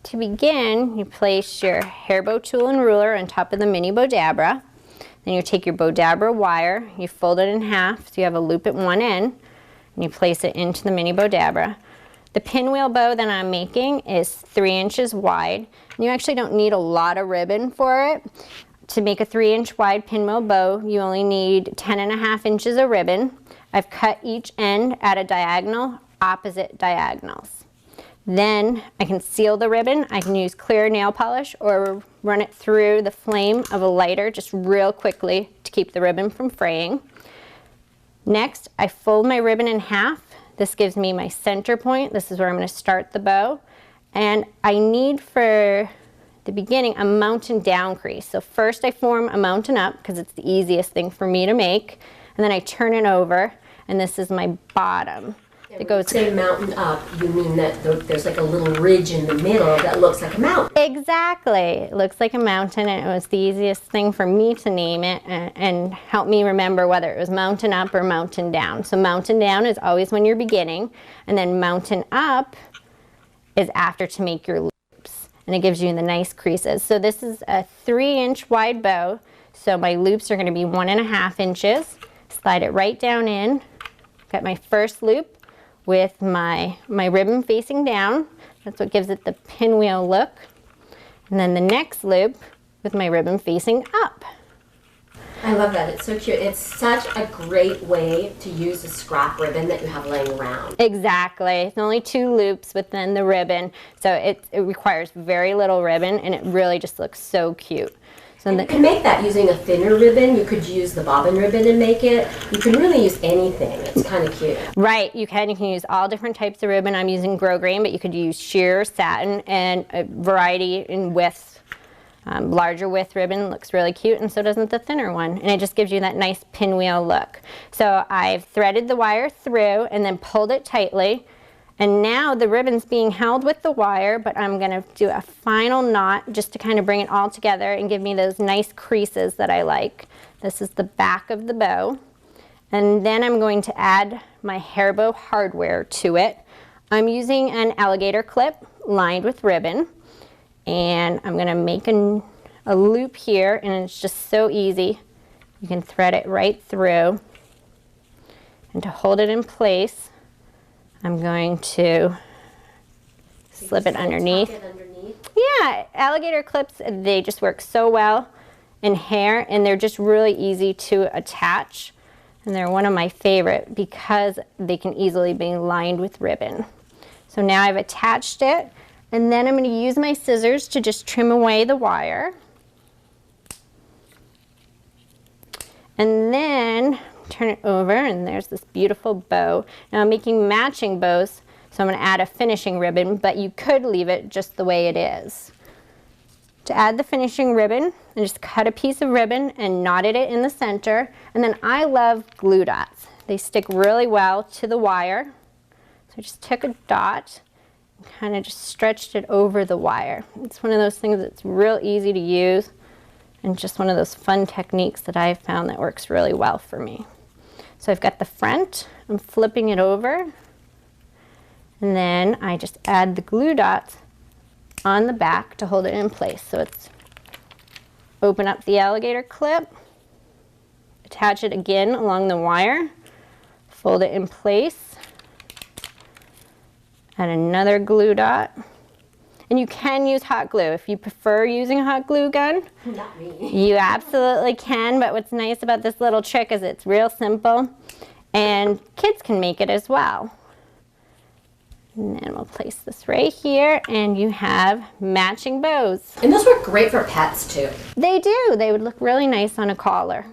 To begin, you place your hairbow tool and ruler on top of the Mini Bowdabra. Then you take your Bowdabra wire, you fold it in half so you have a loop at one end, and you place it into the Mini Bowdabra. The pinwheel bow that I'm making is 3 inches wide. And you actually don't need a lot of ribbon for it. To make a 3-inch wide pinwheel bow, you only need 10.5 inches of ribbon. I've cut each end at a diagonal, opposite diagonals. Then I can seal the ribbon. I can use clear nail polish or run it through the flame of a lighter just real quickly to keep the ribbon from fraying. Next, I fold my ribbon in half. This gives me my center point. This is where I'm going to start the bow. And I need, for the beginning, a mountain down crease. So first I form a mountain up because it's the easiest thing for me to make. And then I turn it over, and this is my bottom. It goes. Say mountain up, you mean that there's like a little ridge in the middle that looks like a mountain. Exactly. It looks like a mountain, and it was the easiest thing for me to name it and help me remember whether it was mountain up or mountain down. So mountain down is always when you're beginning, and then mountain up is after to make your loops, and it gives you the nice creases. So this is a 3-inch wide bow, so my loops are going to be 1.5 inches. Slide it right down in. Got my first loop with my ribbon facing down. That's what gives it the pinwheel look. And then the next loop with my ribbon facing up. I love that. It's so cute. It's such a great way to use a scrap ribbon that you have laying around. Exactly. It's only 2 loops within the ribbon, so it requires very little ribbon, and it really just looks so cute. So you can make that using a thinner ribbon. You could use the bobbin ribbon and make it. You can really use anything. It's kind of cute. Right. You can use all different types of ribbon. I'm using grosgrain, but you could use sheer, satin, and a variety in width. Larger width ribbon looks really cute, and so doesn't the thinner one. And it just gives you that nice pinwheel look. So I've threaded the wire through and then pulled it tightly. And now the ribbon's being held with the wire, but I'm going to do a final knot just to kind of bring it all together and give me those nice creases that I like. This is the back of the bow. And then I'm going to add my hairbow hardware to it. I'm using an alligator clip lined with ribbon. And I'm going to make a loop here, and it's just so easy. You can thread it right through. And to hold it in place, I'm going to slip it underneath. Yeah, alligator clips, they just work so well in hair, and they're just really easy to attach. And they're one of my favorite because they can easily be lined with ribbon. So now I've attached it, and then I'm going to use my scissors to just trim away the wire. And then turn it over, and there's this beautiful bow. Now I'm making matching bows, so I'm going to add a finishing ribbon, but you could leave it just the way it is. To add the finishing ribbon, I just cut a piece of ribbon and knotted it in the center, and then I love glue dots. They stick really well to the wire. So I just took a dot and kind of just stretched it over the wire. It's one of those things that's real easy to use, and just one of those fun techniques that I've found that works really well for me. So I've got the front, I'm flipping it over, and then I just add the glue dots on the back to hold it in place. So it's open up the alligator clip, attach it again along the wire, fold it in place, add another glue dot. And you can use hot glue. If you prefer using a hot glue gun, not me. You absolutely can, but what's nice about this little trick is it's real simple, and kids can make it as well. And then we'll place this right here, and you have matching bows. And those work great for pets too. They do. They would look really nice on a collar.